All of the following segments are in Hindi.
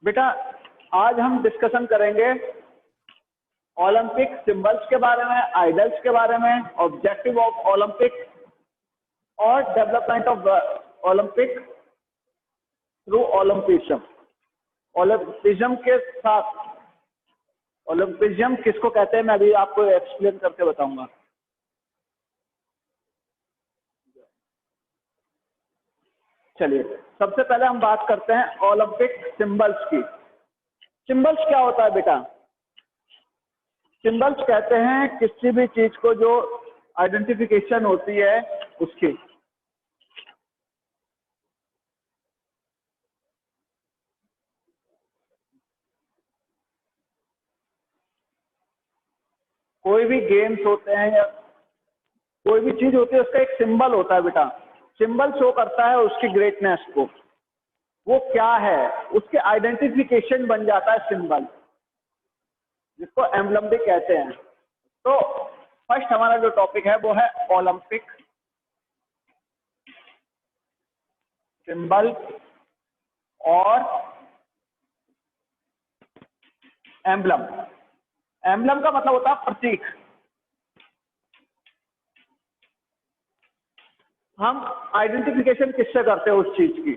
बेटा आज हम डिस्कशन करेंगे ओलंपिक सिंबल्स के बारे में, आइडल्स के बारे में, ऑब्जेक्टिव ऑफ ओलंपिक और डेवलपमेंट ऑफ ओलंपिक थ्रू ओलंपिज्म। ओलंपिज्म के साथ, ओलंपिज्म किसको कहते हैं मैं अभी आपको एक्सप्लेन करके बताऊंगा। चलिए सबसे पहले हम बात करते हैं ओलंपिक सिंबल्स की। सिंबल्स क्या होता है बेटा? सिंबल्स कहते हैं किसी भी चीज को जो आइडेंटिफिकेशन होती है उसकी। कोई भी गेम्स होते हैं या कोई भी चीज होती है उसका एक सिंबल होता है बेटा। सिंबल शो करता है उसकी ग्रेटनेस को, वो क्या है उसके आइडेंटिफिकेशन बन जाता है सिंबल, जिसको एम्बलम भी कहते हैं। तो फर्स्ट हमारा जो टॉपिक है वो है ओलंपिक सिंबल और एम्बलम। एम्बलम का मतलब होता है प्रतीक। हम आइडेंटिफिकेशन किससे करते हैं उस चीज की,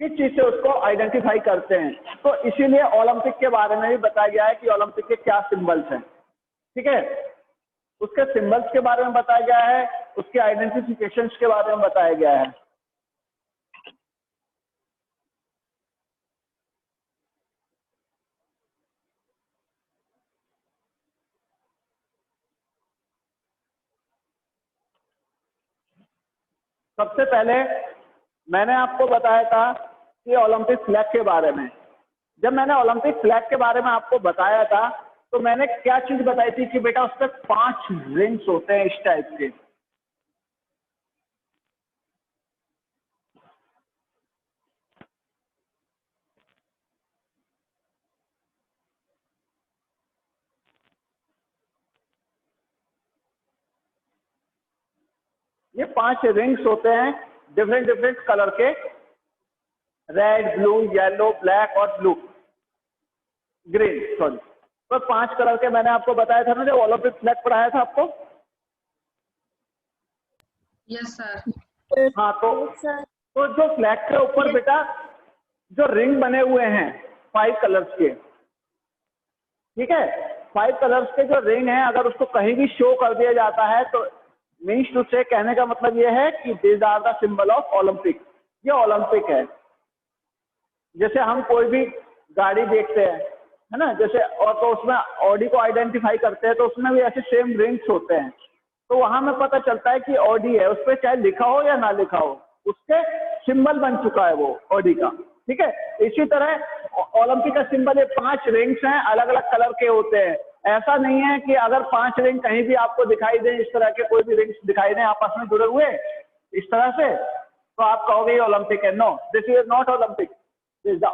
किस चीज से उसको आइडेंटिफाई करते हैं। तो इसीलिए ओलंपिक के बारे में भी बताया गया है कि ओलंपिक के क्या सिंबल्स हैं, ठीक है। उसके सिंबल्स के बारे में बताया गया है, उसके आइडेंटिफिकेशंस के बारे में बताया गया है। सबसे पहले मैंने आपको बताया था कि ओलंपिक फ्लैग के बारे में। जब मैंने ओलंपिक फ्लैग के बारे में आपको बताया था तो मैंने क्या चीज बताई थी कि बेटा उस पर 5 रिंग्स होते हैं इस टाइप के। ये 5 रिंग्स होते हैं डिफरेंट डिफरेंट कलर के, रेड, ब्लू, येलो, ब्लैक और ब्लू, ग्रीन, सॉरी। तो 5 कलर के मैंने आपको बताया था ना जब ओलंपिक फ्लैग पढ़ाया था आपको। Yes sir. हाँ, तो जो फ्लैग के ऊपर बेटा जो रिंग बने हुए हैं 5 कलर्स के, ठीक है, 5 कलर्स के जो रिंग हैं अगर उसको कहीं भी शो कर दिया जाता है तो मीन्स टू से कहने का मतलब ये है कि this are the symbol of Olympic. ये ओलंपिक है। जैसे हम कोई भी गाड़ी देखते हैं, है ना, जैसे और तो उसमें ऑडी को आइडेंटिफाई करते हैं तो उसमें भी ऐसे सेम रिंग्स होते हैं। तो वहां में पता चलता है कि ऑडी है, उस पर चाहे लिखा हो या ना लिखा हो उसके सिंबल बन चुका है वो ऑडी का, ठीक है। इसी तरह ओलंपिक का सिंबल ये 5 रिंग्स हैं, अलग अलग कलर के होते हैं। ऐसा नहीं है कि अगर 5 रिंग कहीं भी आपको दिखाई दे, इस तरह के कोई भी रिंग्स दिखाई दे आपस में जुड़े हुए इस तरह से, तो आप कहोगे ये ओलंपिक है। No, this is not Olympic, this is the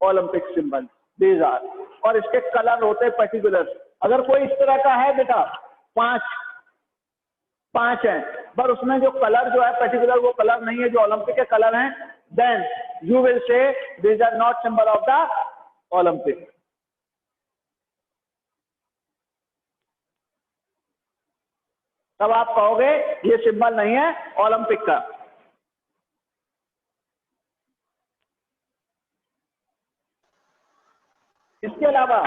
Olympic symbol, these are. और इसके कलर होते हैं पर्टिकुलर। अगर कोई इस तरह का है बेटा, 5 हैं, पर उसमें जो कलर जो है पर्टिकुलर वो कलर नहीं है जो ओलंपिक के कलर हैं, then you will say these are not symbol of the Olympic. तब आप कहोगे ये सिंबल नहीं है ओलंपिक का। इसके अलावा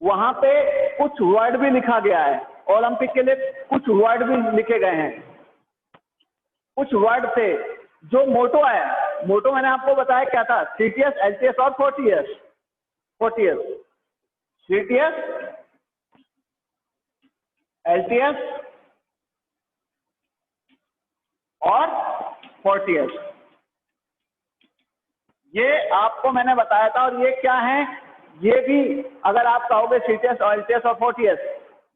वहां पे कुछ वर्ड भी लिखा गया है, ओलंपिक के लिए कुछ वर्ड भी लिखे गए हैं। कुछ वर्ड थे जो मोटो है। मोटो मैंने आपको बताया क्या था, सीटीएस, एलटीएस और 40S। 40S, सीटीएस, एलटीएस और 40S, ये आपको मैंने बताया था। और ये क्या है, ये भी अगर आप कहोगे सीटीएस, एलटीएस और 40S,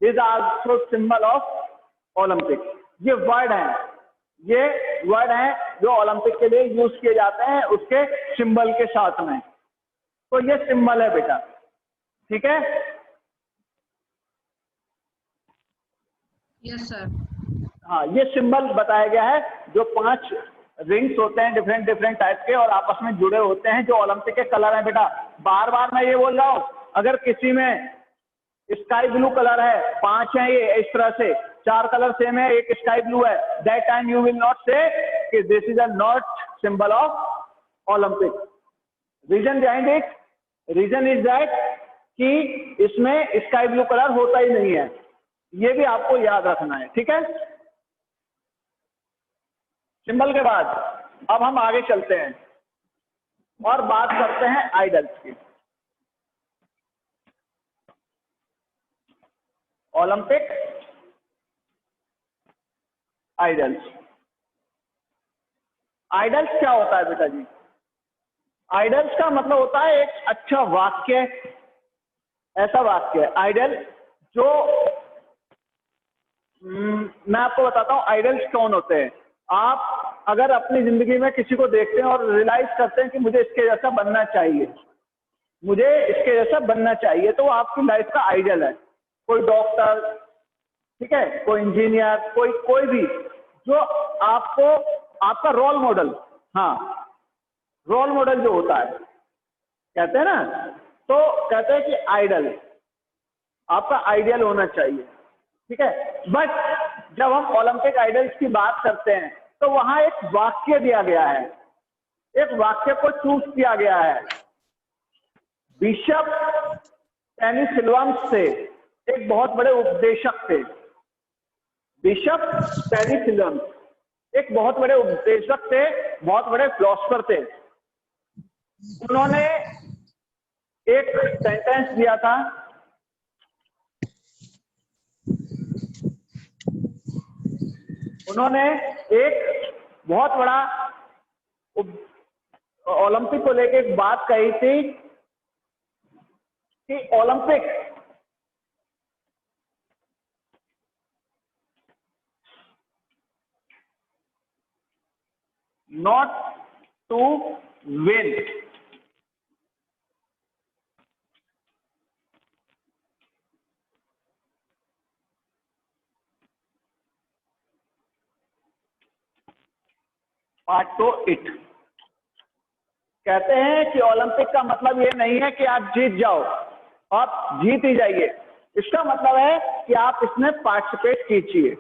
this are also symbol of Olympic. ये वर्ड हैं जो ओलंपिक के लिए यूज किए जाते हैं उसके सिंबल के साथ में। तो ये सिंबल है बेटा, ठीक है। Yes sir. हाँ, ये सिंबल बताया गया है जो 5 रिंग्स होते हैं डिफरेंट डिफरेंट टाइप के और आपस में जुड़े होते हैं जो ओलंपिक के कलर हैं बेटा। बार बार मैं ये बोल रहा हूँ, अगर किसी में स्काई ब्लू कलर है, 5 है ये इस तरह से, 4 कलर सेम है, एक स्काई ब्लू है, that time you will not say कि this is a not symbol of Olympic. Reason behind it, reason is that कि इसमें स्काई ब्लू कलर होता ही नहीं है, ये भी आपको याद रखना है, ठीक है। सिंबल के बाद अब हम आगे चलते हैं और बात करते हैं आइडल्स की। ओलंपिक आइडल्स, आइडल्स क्या होता है बेटा जी? आइडल्स का मतलब होता है एक अच्छा वाक्य, ऐसा वाक्य आइडल जो मैं आपको बताता हूं आइडल्स कौन होते हैं। आप अगर अपनी जिंदगी में किसी को देखते हैं और रियलाइज करते हैं कि मुझे इसके जैसा बनना चाहिए, मुझे इसके जैसा बनना चाहिए, तो वो आपकी लाइफ का आइडल है। कोई डॉक्टर, ठीक है, कोई इंजीनियर, कोई भी जो आपको आपका रोल मॉडल, हाँ रोल मॉडल जो होता है कहते हैं ना, तो कहते हैं कि आइडल आपका आइडियल होना चाहिए, ठीक है। बट जब हम ओलंपिक आइडल्स की बात करते हैं तो वहां एक वाक्य दिया गया है, एक वाक्य को चूज किया गया है। बिशप पेनिसिलवस से एक बहुत बड़े उपदेशक थे, बिशप पेनिसिलवस एक बहुत बड़े उपदेशक थे, बहुत बड़े फिलोसफर थे। उन्होंने एक सेंटेंस दिया था, उन्होंने एक बहुत बड़ा ओलंपिक को लेकर एक बात कही थी कि Olympic not to win, part to it. कहते हैं कि ओलंपिक का मतलब ये नहीं है कि आप जीत जाओ, आप जीत ही जाइए। इसका मतलब है कि आप इसमें पार्टिसिपेट कीजिए,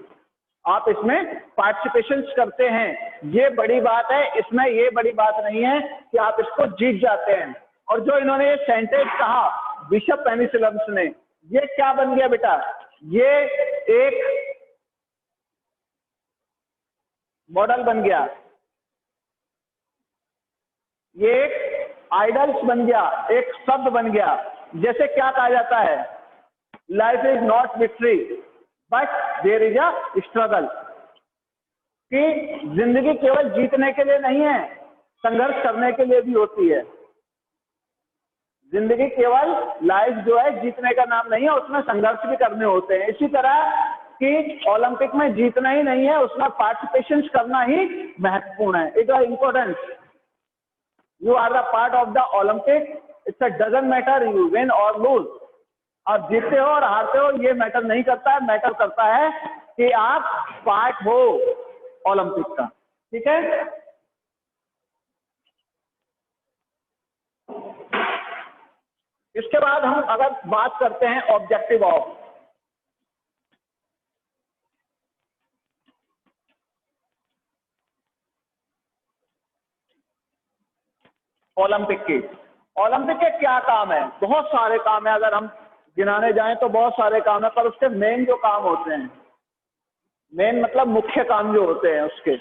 आप इसमें पार्टिसिपेशन करते हैं, ये बड़ी बात है। इसमें ये बड़ी बात नहीं है कि आप इसको जीत जाते हैं। और जो इन्होंने ये सेंटेंस कहा बिशप पेनिसिलवस ने, ये क्या बन गया बेटा? ये एक मॉडल बन गया, ये एक आइडल्स बन गया, एक शब्द बन गया। जैसे क्या कहा जाता है, life is not victory but there is a struggle, कि जिंदगी केवल जीतने के लिए नहीं है, संघर्ष करने के लिए भी होती है। जिंदगी केवल लाइफ जो है जीतने का नाम नहीं है, उसमें संघर्ष भी करने होते हैं। इसी तरह कि ओलंपिक में जीतना ही नहीं है, उसमें पार्टिसिपेशन करना ही महत्वपूर्ण है। It is important, you are the part of the Olympic, it doesn't matter you win or lose, आप जीतते हो और हारते हो ये मैटर नहीं करता है, मैटर करता है कि आप पार्ट हो ओलंपिक का, ठीक है। इसके बाद हम अगर बात करते हैं ऑब्जेक्टिव ऑफ ओलंपिक की, ओलंपिक के क्या काम है? बहुत सारे काम है, अगर हम गिनाने जाएं तो बहुत सारे काम है, पर उसके मेन जो काम होते हैं, मेन मतलब मुख्य काम जो होते हैं उसके,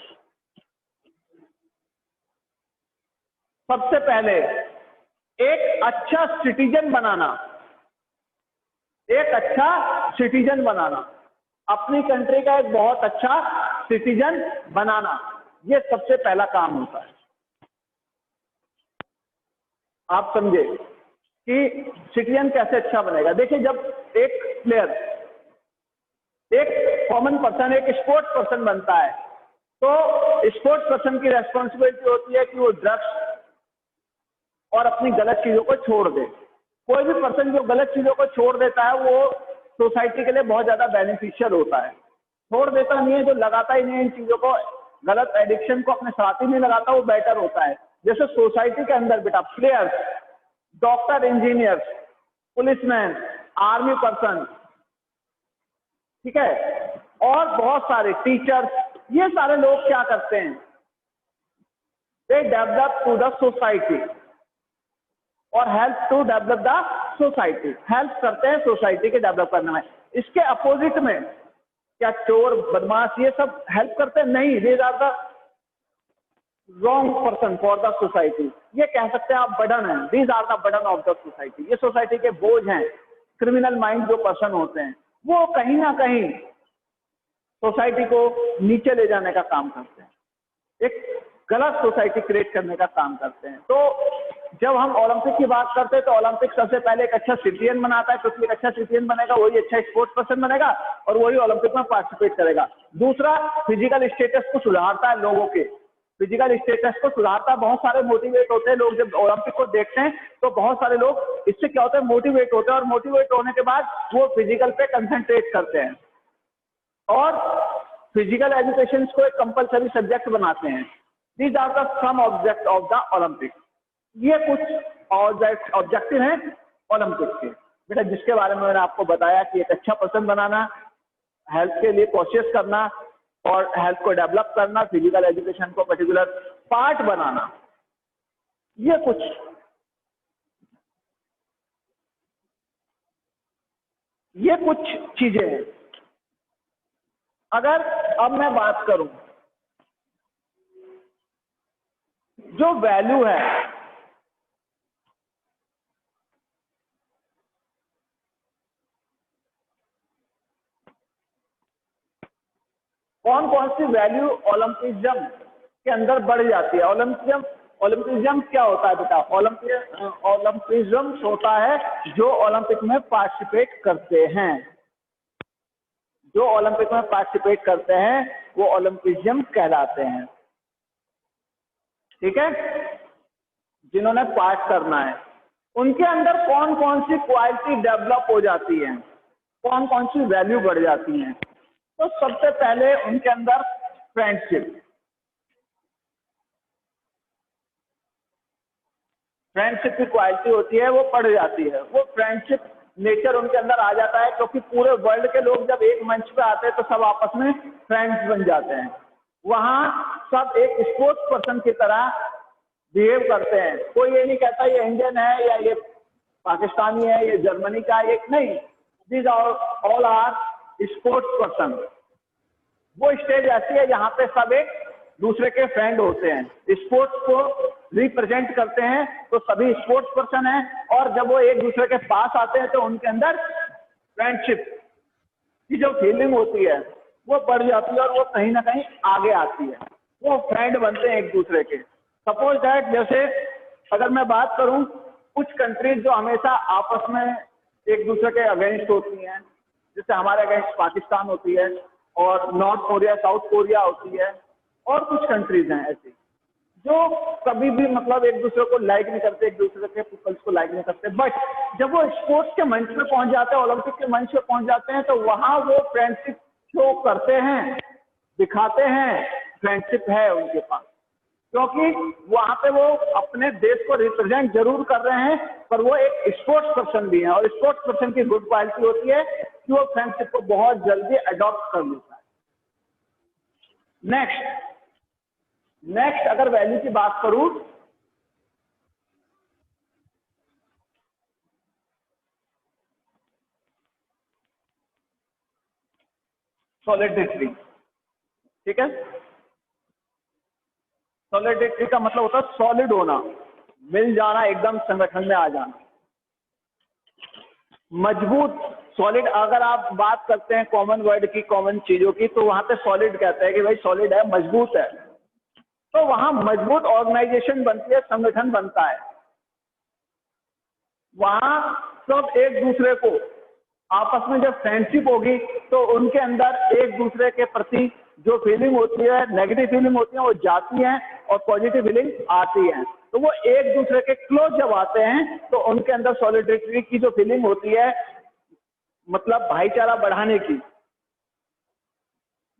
सबसे पहले एक अच्छा सिटीजन बनाना, एक अच्छा सिटीजन बनाना, अपनी कंट्री का एक बहुत अच्छा सिटीजन बनाना, ये सबसे पहला काम होता है। आप समझे कि सिटीजन कैसे अच्छा बनेगा? देखिए, जब एक प्लेयर, एक कॉमन पर्सन, एक स्पोर्ट्स पर्सन बनता है, तो स्पोर्ट्स पर्सन की रेस्पॉन्सिबिलिटी होती है कि वो ड्रग्स और अपनी गलत चीजों को छोड़ दे। कोई भी पर्सन जो गलत चीजों को छोड़ देता है वो सोसाइटी के लिए बहुत ज्यादा बेनिफिशियल होता है। छोड़ देता नहीं है, जो लगाता ही नहीं है इन चीजों को, गलत एडिक्शन को अपने साथी में लगाता वो बेटर होता है। जैसे सोसाइटी के अंदर बेटा players, doctor, engineers, policeman, army person, ठीक है, और बहुत सारे टीचर्स, ये सारे लोग क्या करते हैं, they develop to the society और help to develop the society, help करते हैं सोसाइटी के डेवलप करने में। इसके अपोजिट में क्या चोर, बदमाश, ये सब हेल्प करते हैं? नहीं, these are the wrong person for the society. ये कह सकते हैं आप बर्डन है, these are the burden of the society. ये सोसाइटी के बोझ हैं। क्रिमिनल माइंड जो पर्सन होते हैं वो कहीं ना कहीं सोसाइटी को नीचे ले जाने का काम करते हैं, एक गलत सोसाइटी क्रिएट करने का काम करते हैं। तो जब हम ओलंपिक की बात करते हैं तो ओलंपिक सबसे पहले एक अच्छा सिटीजन बनाता है, क्योंकि एक अच्छा सिटीजन बनेगा वही अच्छा स्पोर्ट्स पर्सन बनेगा और वही ओलंपिक में पार्टिसिपेट करेगा। दूसरा, फिजिकल स्टेटस को सुधारता है, लोगों के फिजिकल स्टेटस को सुधारता है। बहुत सारे मोटिवेट होते हैं लोग जब ओलंपिक को देखते हैं, तो बहुत सारे लोग इससे क्या होता है, मोटिवेट होते हैं, और मोटिवेट होने के बाद वो फिजिकल पे कंसंट्रेट करते हैं और फिजिकल एजुकेशन को एक कंपलसरी सब्जेक्ट बनाते हैं। These are the some object of the Olympic. ये कुछ ऑब्जेक्टिव हैं ओलंपिक के बेटा, जिसके बारे में मैंने आपको बताया कि एक अच्छा पर्सन बनाना, हेल्थ के लिए कोशिश करना और हेल्थ को डेवलप करना, फिजिकल एजुकेशन को पर्टिकुलर पार्ट बनाना, ये कुछ चीजें हैं। अगर अब मैं बात करूं, जो वैल्यू है, कौन कौन सी वैल्यू ओलंपिज्म के अंदर बढ़ जाती है? ओलंपिज्म क्या होता है बेटा? ओलंपिज्म होता है जो ओलंपिक में पार्टिसिपेट करते हैं, जो ओलंपिक में पार्टिसिपेट करते हैं वो ओलंपिज्म कहलाते हैं, ठीक है। जिन्होंने पार्ट करना है उनके अंदर कौन कौन सी क्वालिटी डेवलप हो जाती है, कौन कौन सी वैल्यू बढ़ जाती है? तो सबसे पहले उनके अंदर फ्रेंडशिप की क्वालिटी होती है, वो बढ़ जाती है। वो फ्रेंडशिप नेचर उनके अंदर आ जाता है, क्योंकि पूरे वर्ल्ड के लोग जब एक मंच पे आते हैं तो सब आपस में फ्रेंड्स बन जाते हैं। वहां सब एक स्पोर्ट्स पर्सन की तरह बिहेव करते हैं। कोई ये नहीं कहता ये इंडियन है या ये पाकिस्तानी है, ये जर्मनी का, ये नहीं, these all are sports person. वो स्टेज ऐसी है जहां पे सब एक दूसरे के फ्रेंड होते हैं, स्पोर्ट्स को रिप्रेजेंट करते हैं, तो सभी स्पोर्ट्स पर्सन हैं। और जब वो एक दूसरे के पास आते हैं तो उनके अंदर फ्रेंडशिप की जो फीलिंग होती है वो बढ़ जाती है और वो कहीं ना कहीं आगे आती है, वो फ्रेंड बनते हैं एक दूसरे के। सपोज दैट, जैसे अगर मैं बात करूं, कुछ कंट्रीज जो हमेशा आपस में एक दूसरे के अगेंस्ट होती हैं, जैसे हमारे अगेंस्ट पाकिस्तान होती है और नॉर्थ कोरिया, साउथ कोरिया होती है, और कुछ कंट्रीज हैं ऐसी जो कभी भी मतलब एक दूसरे को लाइक नहीं करते, एक दूसरे के पीपल्स को लाइक नहीं करते। बट जब वो स्पोर्ट्स के मंच पे पहुंच जाते हैं, ओलंपिक के मंच पे पहुंच जाते हैं, तो वहां वो फ्रेंडशिप शो करते हैं, दिखाते हैं फ्रेंडशिप है उनके पास, क्योंकि वहां पे वो अपने देश को रिप्रेजेंट जरूर कर रहे हैं, पर वो एक स्पोर्ट्स पर्सन भी है। और स्पोर्ट्स पर्सन की गुड क्वालिटी होती है कि वो फ्रेंडशिप को बहुत जल्दी अडॉप्ट कर लेता है। नेक्स्ट अगर वैल्यू की बात करूं, सॉलिडिटी, ठीक है। सॉलिडिटी का मतलब होता है सॉलिड होना, मिल जाना, एकदम संगठन में आ जाना, मजबूत, सॉलिड। अगर आप बात करते हैं कॉमन वर्ड की, कॉमन चीजों की, तो वहां पे सॉलिड कहते हैं कि भाई सॉलिड है, मजबूत है। तो वहां मजबूत ऑर्गेनाइजेशन बनती है, संगठन बनता है। वहां सब एक दूसरे को आपस में जब फ्रेंडशिप होगी तो उनके अंदर एक दूसरे के प्रति जो फीलिंग होती है, नेगेटिव फीलिंग होती है, वो जाती है और पॉजिटिव फीलिंग आती है। तो वो एक दूसरे के क्लोज जब आते हैं तो उनके अंदर सॉलिडिटी की जो फीलिंग होती है, मतलब भाईचारा बढ़ाने की,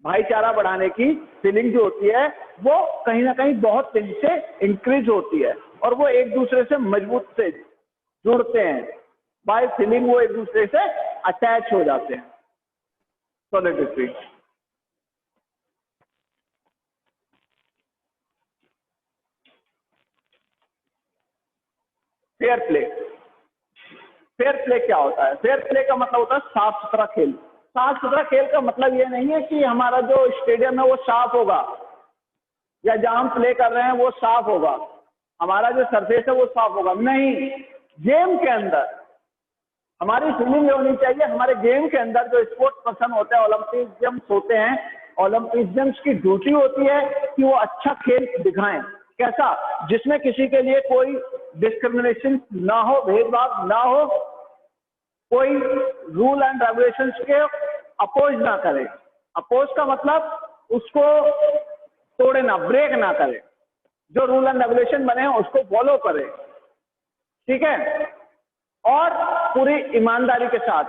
भाईचारा बढ़ाने की फीलिंग जो होती है वो कहीं ना कहीं बहुत तेजी से इंक्रीज होती है और वो एक दूसरे से मजबूत से जुड़ते हैं। बाय फीलिंग वो एक दूसरे से अटैच हो जाते हैं। Solidity. Fair play. Fair play क्या होता है? फेयर प्ले का मतलब होता है साफ सुथरा खेल। साफ सुथरा खेल का मतलब ये नहीं है कि हमारा जो स्टेडियम है वो साफ होगा या जहां हम प्ले कर रहे हैं वो साफ होगा, हमारा जो सरफेस है वो साफ होगा, नहीं। गेम के अंदर हमारी फीलिंग होनी चाहिए, हमारे गेम के अंदर जो स्पोर्ट्स पर्सन होते हैं, ओलंपिजियंस होते हैं, ओलंपिजियंस की ड्यूटी होती है कि वो अच्छा खेल दिखाएं। कैसा? जिसमें किसी के लिए कोई डिस्क्रिमिनेशन ना हो, भेदभाव ना हो, कोई रूल एंड रेगुलेशंस के अपोज ना करे। अपोज का मतलब उसको तोड़े ना, ब्रेक ना करे, जो रूल एंड रेगुलेशन बने हैं उसको फॉलो करे, ठीक है, और पूरी ईमानदारी के साथ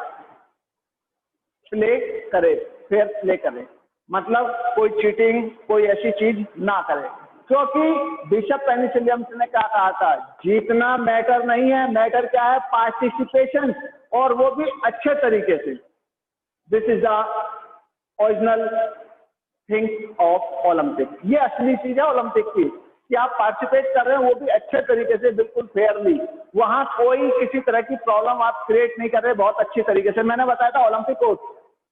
प्ले करे, फेयर प्ले करे। मतलब कोई चीटिंग, कोई ऐसी चीज ना करे, क्योंकि बिशप पेनिसिलियस ने क्या कहा था? जीतना मैटर नहीं है, मैटर क्या है? पार्टिसिपेशन, और वो भी अच्छे तरीके से। This is the original thing of Olympic. ये असली चीज है ओलंपिक की कि आप पार्टिसिपेट कर रहे हैं वो भी अच्छे तरीके से, बिल्कुल फेयरली। वहां कोई किसी तरह की प्रॉब्लम आप क्रिएट नहीं कर रहे, बहुत अच्छी तरीके से। मैंने बताया था Olympic oath,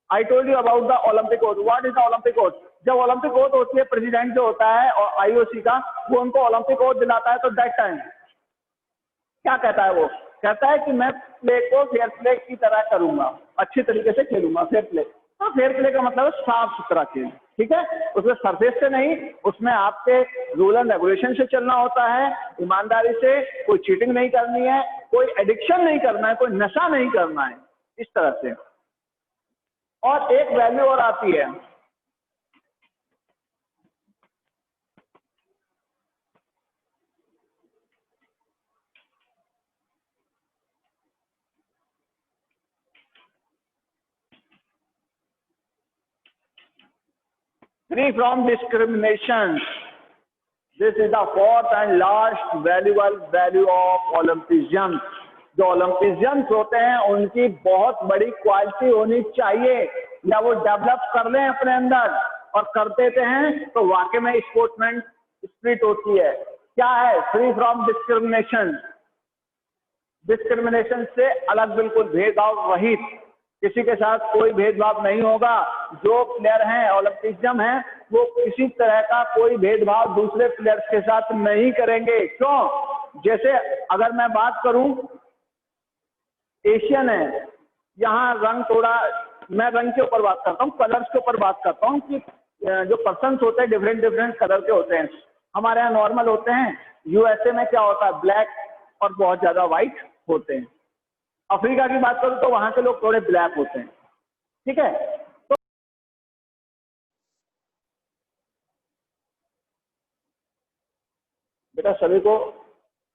I told you about the Olympic oath. What is the Olympic oath? जब ओलंपिक ओथ होती है, प्रेसिडेंट जो होता है और आईओसी का, वो उनको ओलंपिक ओथ दिलाता है, तो दैट टाइम क्या कहता है? वो कहता है कि मैं प्ले को फेयर प्ले की तरह करूंगा, अच्छी तरीके से खेलूंगा, फेयर प्ले। तो फेयर प्ले का मतलब है साफ सुथरा खेल, ठीक है। उसमें सरफेस से नहीं, उसमें आपके रूल एंड रेगुलेशन से चलना होता है, ईमानदारी से, कोई चीटिंग नहीं करनी है, कोई एडिक्शन नहीं करना है, कोई नशा नहीं करना है, इस तरह से। और एक वैल्यू और आती है, free from discrimination. This is the fourth and last valuable value of Olympians. जो ओलंपिजियंस होते हैं उनकी बहुत बड़ी क्वालिटी होनी चाहिए, या वो डेवलप कर लें अपने अंदर, और कर देते हैं तो वाकई में स्पोर्ट्समैन स्पिरिट होती है। क्या है? Free from discrimination. डिस्क्रिमिनेशन से अलग, बिल्कुल भेदभाव रहित, किसी के साथ कोई भेदभाव नहीं होगा। जो प्लेयर हैं, ओलंपिज्म हैं, वो किसी तरह का कोई भेदभाव दूसरे प्लेयर्स के साथ नहीं करेंगे। क्यों? जैसे अगर मैं बात करूं, एशियन है, यहाँ रंग थोड़ा, मैं रंग के ऊपर बात करता हूँ, कलर्स के ऊपर बात करता हूँ कि जो पर्सन्स होते हैं डिफरेंट डिफरेंट कलर के होते हैं। हमारे यहाँ नॉर्मल होते हैं, यूएसए में क्या होता है? ब्लैक और बहुत ज्यादा व्हाइट होते हैं। अफ्रीका की बात करूं तो वहां के लोग थोड़े ब्लैक होते हैं, ठीक है। तो बेटा सभी को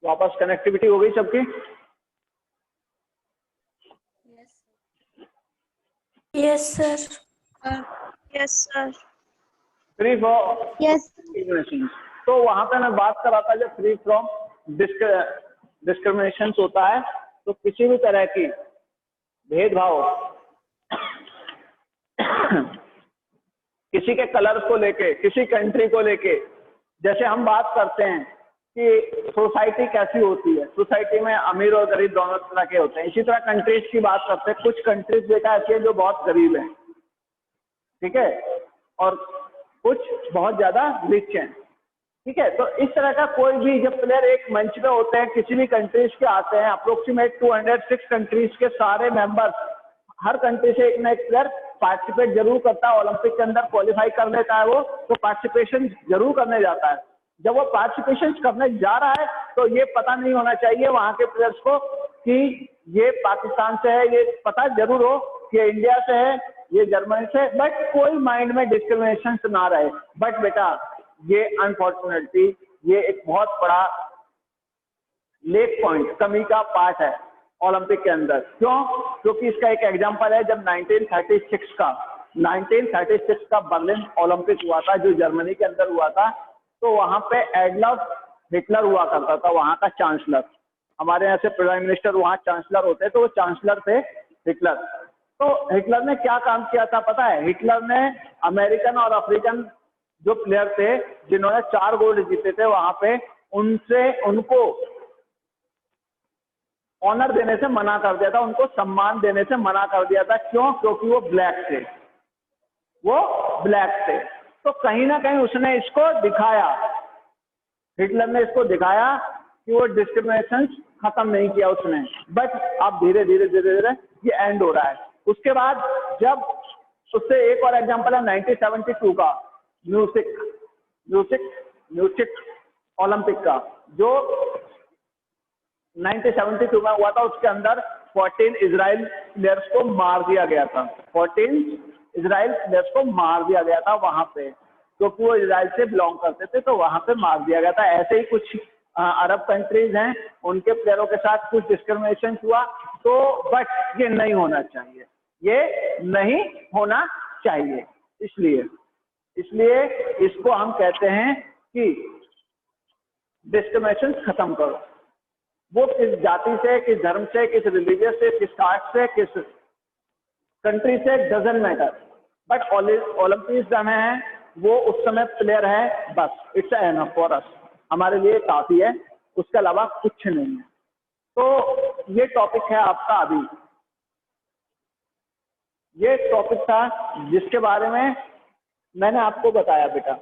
वापस कनेक्टिविटी हो गई सबकी? Yes sir. Yes sir. Free from discrimination. तो वहां पे मैं बात कर रहा था, जब फ्री फ्रॉम डिस्क्रिमिनेशन होता है तो किसी भी तरह की भेदभाव किसी के कलर को लेके, किसी कंट्री को लेके, जैसे हम बात करते हैं कि सोसाइटी कैसी होती है, सोसाइटी में अमीर और गरीब दोनों तरह के होते हैं, इसी तरह कंट्रीज की बात करते हैं। कुछ कंट्रीज बेटा ऐसी है जो बहुत गरीब हैं, ठीक है, और कुछ बहुत ज्यादा रिच हैं, ठीक है। तो इस तरह का कोई भी जब प्लेयर एक मंच पे होते हैं, किसी भी कंट्रीज के आते हैं, अप्रोक्सीमेट 206 कंट्रीज के सारे मेंबर्स, हर कंट्री से एक ना एक प्लेयर पार्टिसिपेट जरूर करता है, ओलंपिक के अंदर क्वालिफाई कर लेता है वो, तो पार्टिसिपेशन जरूर करने जाता है। जब वो पार्टिसिपेशन करने जा रहा है तो ये पता नहीं होना चाहिए वहां के प्लेयर्स को कि ये पाकिस्तान से है, ये पता जरूर हो कि इंडिया से है, ये जर्मनी से, बट कोई माइंड में डिस्क्रिमिनेशन ना रहे। बट बेटा ये अनफॉर्चुनेटली ये एक बहुत बड़ा लेक पॉइंट, कमी का पार्ट है ओलंपिक के अंदर। क्यों? क्योंकि इसका एक एग्जांपल है, जब 1936 का 1936 का बर्लिन ओलंपिक हुआ था, जो जर्मनी के अंदर हुआ था। तो वहां पे एडल्फ हिटलर हुआ करता था, वहां का चांसलर। हमारे यहाँ से प्राइम मिनिस्टर वहां चांसलर होते हैं, तो वो चांसलर थे हिटलर। तो हिटलर ने क्या काम किया था पता है? हिटलर ने अमेरिकन और अफ्रीकन जो प्लेयर थे जिन्होंने 4 गोल्ड जीते थे वहां पे, उनको ऑनर देने से मना कर दिया था, उनको सम्मान देने से मना कर दिया था। क्यों? क्योंकि वो ब्लैक थे, वो ब्लैक थे। तो कहीं ना कहीं उसने इसको दिखाया, हिटलर ने इसको दिखाया कि वो डिस्क्रिमिनेशन खत्म नहीं किया उसने। बट अब धीरे धीरे ये एंड हो रहा है। उसके बाद जब उससे एक और एग्जांपल है 1972 का म्यूसिक ओलंपिक का, जो 1972 में हुआ था। उसके अंदर 14 इजराइल प्लेयर्स को मार दिया गया था, 14 इजराइल प्लेयर्स को मार दिया गया था वहां पे, क्योंकि वो इजराइल से बिलोंग करते थे, तो वहां पे मार दिया गया था। ऐसे ही कुछ अरब कंट्रीज हैं, उनके प्लेयरों के साथ कुछ डिस्क्रिमिनेशन हुआ। तो बट ये नहीं होना चाहिए, ये नहीं होना चाहिए। इसलिए इसको हम कहते हैं कि डिस्क्रिमिनेशन खत्म करो। वो किस जाति से, किस धर्म से, किस रिलीजियस से, किस कास्ट से, किस कंट्री से, डजंट मैटर। बट ओलंपिक्स में है, वो उस समय प्लेयर है, बस इट्स एनफ फॉर अस, हमारे लिए काफी है, उसके अलावा कुछ नहीं है। तो ये टॉपिक है आपका अभी, ये टॉपिक था जिसके बारे में मैंने आपको बताया बेटा।